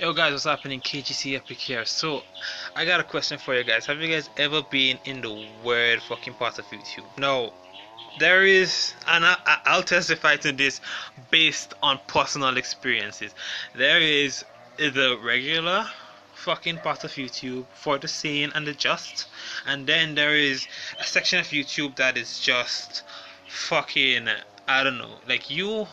Yo guys, what's happening? KGCEpic here. So, I got a question for you guys. Have you guys ever been in the weird fucking part of YouTube? No, there is, and I'll testify to this based on personal experiences. There is the regular fucking part of YouTube for the sane and the just, and then there is a section of YouTube that is just fucking, I don't know, like you.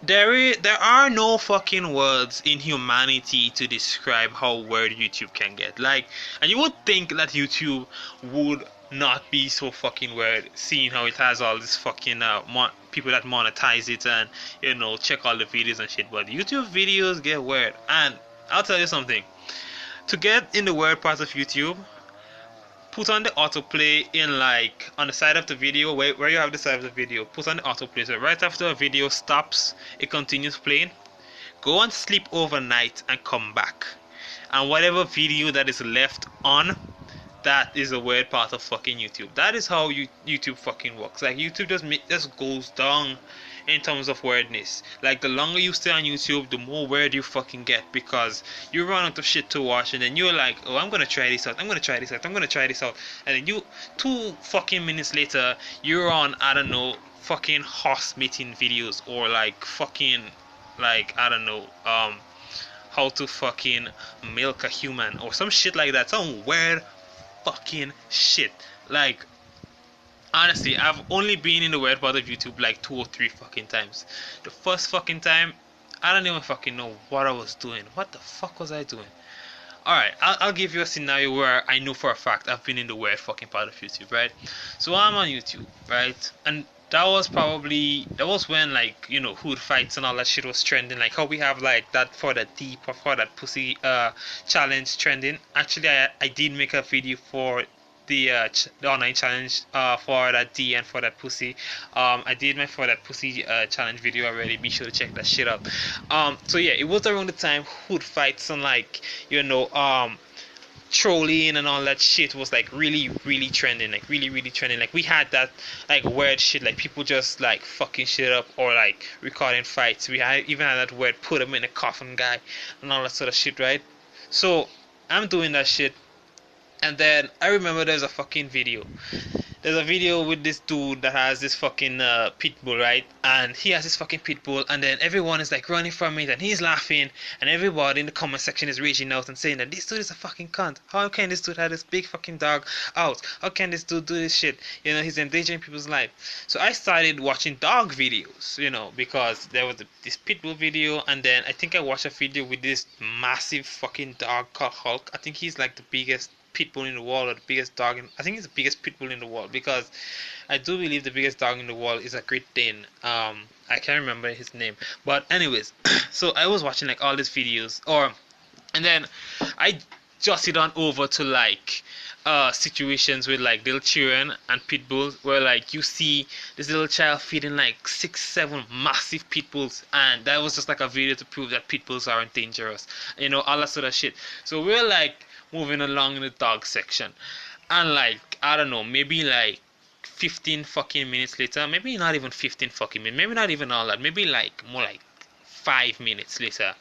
There are no fucking words in humanity to describe how weird YouTube can get. Like, and you would think that YouTube would not be so fucking weird, seeing how it has all this fucking people that monetize it and check all the videos and shit. But YouTube videos get weird, and I'll tell you something. To get in the weird part of YouTube, put on the autoplay in like on the side of the video where you have the side of the video. Put on the autoplay, so right after a video stops it continues playing. Go and sleep overnight and come back, and whatever video that is left on, that is a weird part of fucking YouTube. That is how YouTube fucking works. Like, YouTube just goes down in terms of weirdness. Like, the longer you stay on YouTube, the more weird you fucking get, because you run out of shit to watch, and then you're like, oh, I'm gonna try this out, I'm gonna try this out, I'm gonna try this out, and then you 2 fucking minutes later you're on, I don't know, fucking horse mating videos, or like fucking, like, I don't know, how to fucking milk a human or some shit like that. Some weird fucking shit. Like, honestly, I've only been in the weird part of YouTube like 2 or 3 fucking times. The first fucking time, I don't even fucking know what I was doing. What the fuck was I doing? Alright, I'll give you a scenario where I know for a fact I've been in the weird fucking part of YouTube, right? So I'm on YouTube, right? And that was when, like, hood fights and all that shit was trending. Like how we have like that for that deep or for that pussy challenge trending. Actually, I did make a video for the online challenge for that D and for that pussy. I did my for that pussy challenge video already. Be sure to check that shit out. So yeah, it was around the time hood fights and, like, trolling and all that shit was like really trending, like really trending. Like, we had that like weird shit, like people just like fucking shit up or like recording fights. Even had that weird put them in a coffin guy and all that sort of shit, right? So I'm doing that shit, and then I remember there's a fucking video. There's a video with this dude that has this fucking pit bull, right? And he has this fucking pit bull, and then everyone is like running from it, and he's laughing, and everybody in the comment section is reaching out and saying that this dude is a fucking cunt. How can this dude have this big fucking dog out? How can this dude do this shit? He's endangering people's life. So I started watching dog videos, because there was this pit bull video, and then I think I watched a video with this massive fucking dog called Hulk. I think he's like the biggest pit bull in the world, or the biggest dog I think it's the biggest pit bull in the world, because I do believe the biggest dog in the world is a Great Dane. I can't remember his name, but anyways, so I was watching like all these videos, and then I jotted on over to like situations with like little children and pit bulls, where like you see this little child feeding like 6-7 massive pit bulls, and that was just like a video to prove that pit bulls aren't dangerous, all that sort of shit. So we're like moving along in the dog section, and like, I don't know, maybe like 15 fucking minutes later, maybe not even 15 fucking minutes, maybe not even all that, maybe like more like 5 minutes later,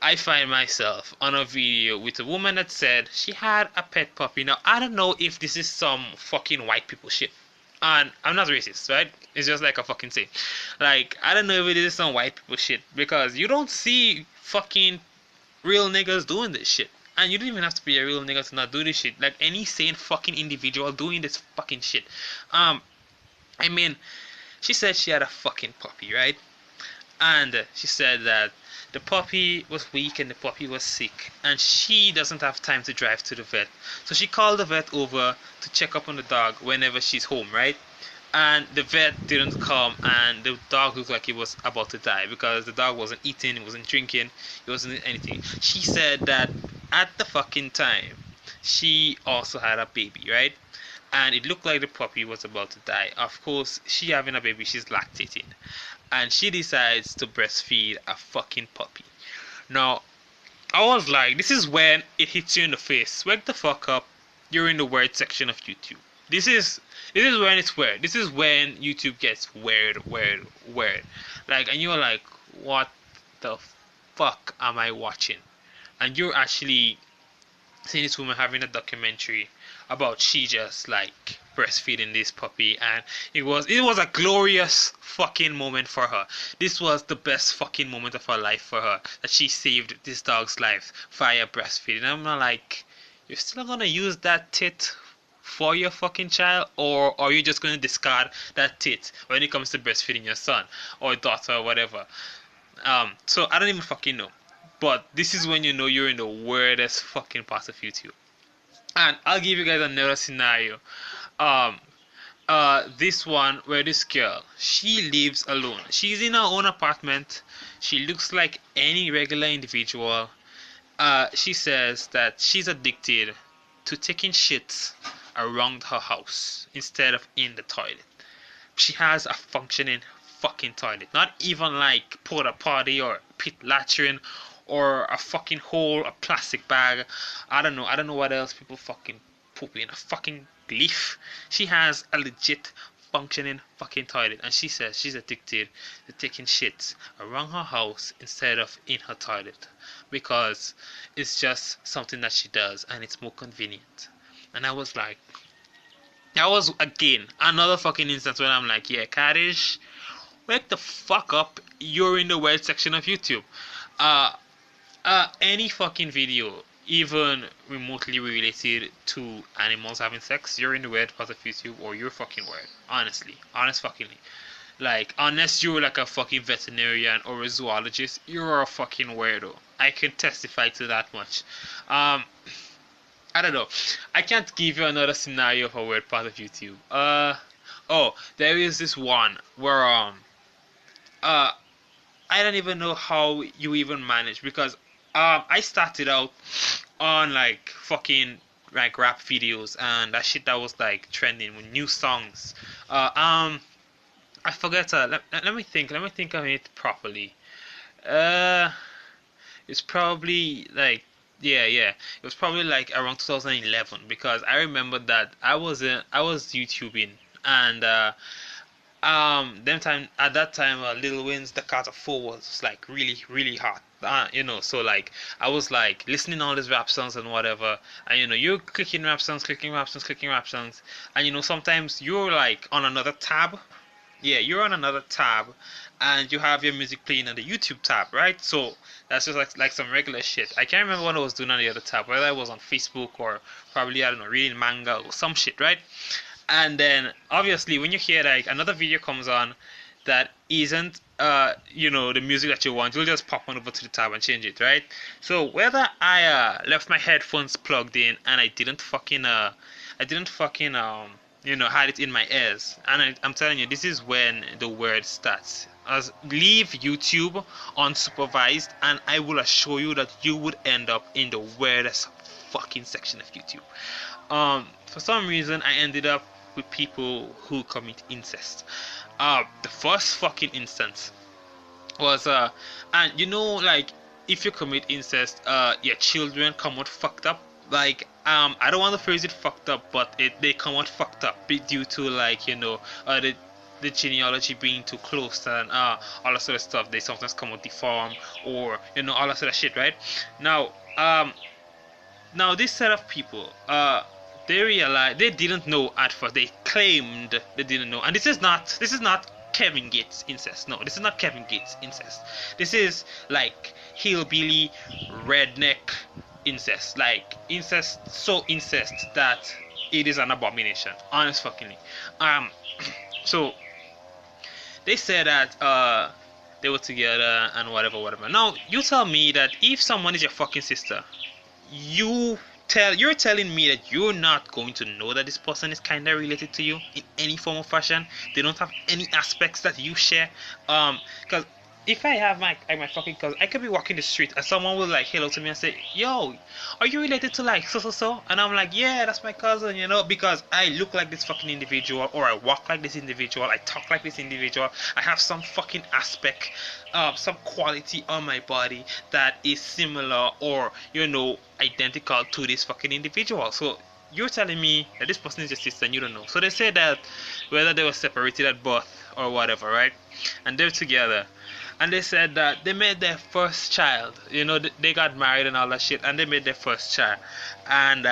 I find myself on a video with a woman that said she had a pet puppy. Now, I don't know if this is some fucking white people shit, and I'm not racist, right? It's just like a fucking say. Like, I don't know if it is some white people shit, because you don't see fucking real niggas doing this shit. And you don't even have to be a real nigga to not do this shit. Like, any sane fucking individual doing this fucking shit. I mean, she said she had a fucking puppy, right? And she said that the puppy was weak and the puppy was sick, and she doesn't have time to drive to the vet. So she called the vet over to check up on the dog whenever she's home, right? And the vet didn't come, and the dog looked like it was about to die, because the dog wasn't eating, it wasn't drinking, it wasn't anything. She said that at the fucking time she also had a baby, right? And it looked like the puppy was about to die. Of course, she having a baby, she's lactating, and she decides to breastfeed a fucking puppy. Now, I was like, this is when it hits you in the face. Wake the fuck up. You're in the weird section of YouTube. This is when it's weird. This is when YouTube gets weird. Like, and you're like, what the fuck am I watching? And you're actually seeing this woman having a documentary about she just like breastfeeding this puppy, and it was a glorious fucking moment for her. This was the best fucking moment of her life for her, that she saved this dog's life via breastfeeding. I'm not like, you're still gonna use that tit for your fucking child, or are you just gonna discard that tit when it comes to breastfeeding your son or daughter or whatever? So I don't even fucking know. But this is when you know you're in the weirdest fucking part of YouTube. And I'll give you guys another scenario. Um, this one where this girl, she lives alone. She's in her own apartment. She looks like any regular individual. She says that she's addicted to taking shits around her house instead of in the toilet. She has a functioning fucking toilet. Not even like porta potty or pit latrine or a fucking hole, a plastic bag. I don't know what else people fucking poop in. A fucking leaf. She has a legit functioning fucking toilet, and she says she's addicted to taking shits around her house instead of in her toilet because it's just something that she does and it's more convenient. And I was like, that was again another fucking instance when I'm like, yeah, Kaddish, wake the fuck up. You're in the weird section of YouTube. Any fucking video, even remotely related to animals having sex, you're in the weird part of YouTube, or you're fucking weird. Honestly, honest fuckingly. Like, unless you're like a fucking veterinarian or a zoologist, you're a fucking weirdo. I can testify to that much. I don't know. I can't give you another scenario of a weird part of YouTube. Oh, there is this one where I don't even know how you even manage, because I started out on like fucking like rap videos and that shit that was like trending with new songs. I forget. Let me think. Let me think of it properly. Uh, it's probably like, yeah. It was probably like around 2011, because I remember that I was YouTubing, and at that time, Lil Wayne's The Carter 4 was like really hot. So like I was like listening all these rap songs and whatever, and you're clicking rap songs, and sometimes you're like on another tab. Yeah, you're on another tab, and you have your music playing on the YouTube tab, right? So that's just like some regular shit. I can't remember what I was doing on the other tab, whether I was on Facebook or probably, I don't know, reading manga or some shit, right? And then obviously when you hear like another video comes on that isn't the music that you want, you'll just pop on over to the tab and change it, right? So whether I left my headphones plugged in and I didn't fucking had it in my ears, and I'm telling you, this is when the word starts. As leave YouTube unsupervised, and I will assure you that you would end up in the weirdest fucking section of YouTube. For some reason, I ended up with people who commit incest. The first fucking instance was and like, if you commit incest, your children come out fucked up. Like, I don't want to phrase it fucked up, but they come out fucked up due to like the genealogy being too close, and all that sort of stuff. They sometimes come out deformed, or all that sort of shit, right? Now this set of people, they realized they didn't know at first. They claimed they didn't know, and this is not Kevin Gates incest. No, this is not Kevin Gates incest. This is like hillbilly redneck incest. Like incest, so incest that it is an abomination. Honest fuckingly. So they said that they were together and whatever. Now you tell me that if someone is your fucking sister, you're telling me that you're not going to know that this person is kind of related to you in any form or fashion. They don't have any aspects that you share. Because if I have my fucking cousin, I could be walking the street and someone will like hello to me and say, "Yo, are you related to like so?" And I'm like, "Yeah, that's my cousin," because I look like this fucking individual, or I walk like this individual, I talk like this individual, I have some fucking aspect, some quality on my body that is similar or identical to this fucking individual. So you're telling me that this person is your sister and you don't know. So they say that whether they were separated at birth or whatever, right? And they're together. and they said that they made their first child. You know, they got married and all that shit, and they made their first child, and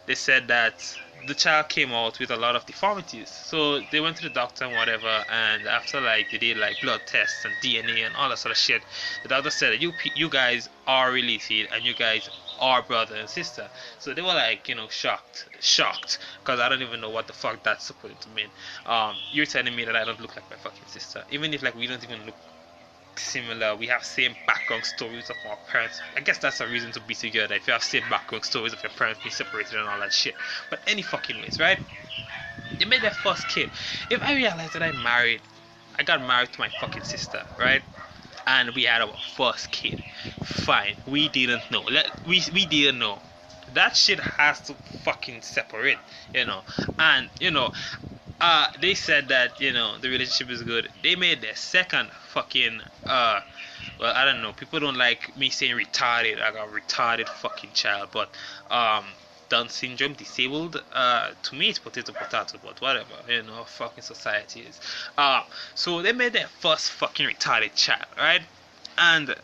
they said that the child came out with a lot of deformities. So they went to the doctor and whatever, and after like they did like blood tests and DNA and all that sort of shit, the doctor said that you guys are related and you guys are brother and sister. So they were like, you know, shocked, because I don't even know what the fuck that's supposed to mean. You're telling me that I don't look like my fucking sister, even if like we don't even look similar, we have same background stories of our parents. I guess that's a reason to be together, if you have same background stories of your parents being separated and all that shit. But any fucking ways, right? They made their first kid. If I realized that I got married to my fucking sister, right? And we had our first kid. Fine, we didn't know. We didn't know. That shit has to fucking separate, you know. And you know, they said that, you know, the relationship is good. They made their second fucking well, I don't know, people don't like me saying retarded. I got a retarded fucking child, but Down syndrome, disabled, to me it's potato, but whatever, you know, fucking society is. So they made their first fucking retarded child, right? And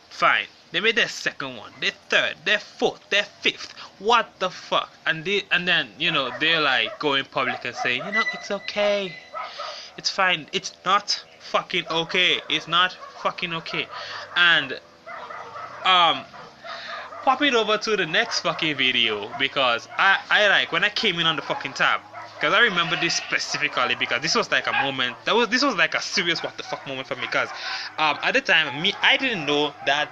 fine, they made their second one, their third, their fourth, their fifth. What the fuck? And then, you know, they're like going public and saying, you know, it's okay, it's fine. It's not fucking okay. It's not fucking okay. And pop it over to the next fucking video, because I like when I came in on the fucking tab, because I remember this specifically, because this was like a moment this was like a serious what the fuck moment for me, because at the time I didn't know that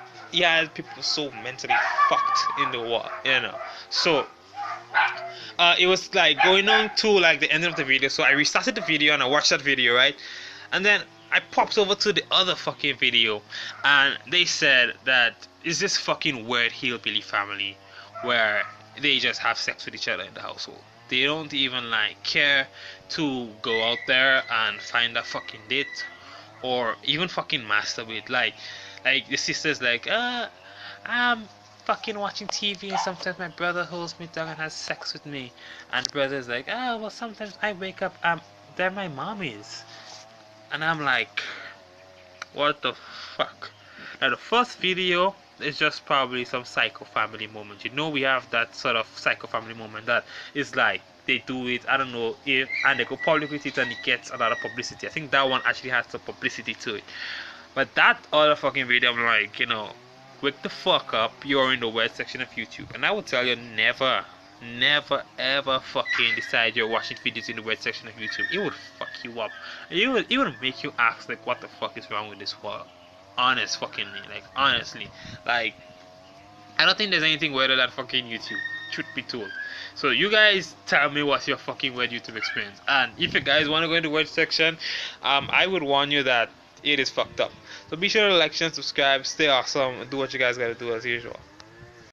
people so mentally fucked in the world, you know. So it was like going on to like the end of the video, so I restarted the video and I watched that video, right? And then I popped over to the other fucking video, and they said that is this fucking weird hillbilly family where they just have sex with each other in the household. They don't even like care to go out there and find a fucking date or even fucking masturbate. Like the sister's like, I'm fucking watching TV and sometimes my brother holds me down and has sex with me, and the brother's like, well, sometimes I wake up, there my mom is. And I'm like, what the fuck? Now the first video is just probably some psycho family moment. You know, we have that sort of psycho family moment that is like they do it, I don't know if, and they go public with it and it gets a lot of publicity. I think that one actually has some publicity to it. But that other fucking video, I'm like, you know, wake the fuck up, you're in the weird section of YouTube. And I would tell you, never ever fucking decide you're watching videos in the weird section of YouTube. It would fuck you up. It would make you ask like, what the fuck is wrong with this world? Honest fucking me, like honestly, like I don't think there's anything weirder than fucking YouTube, truth be told. So you guys tell me what's your fucking weird YouTube experience, and if you guys want to go in the weird section, I would warn you that it is fucked up. So be sure to like, share, and subscribe. Stay awesome, and do what you guys gotta do as usual.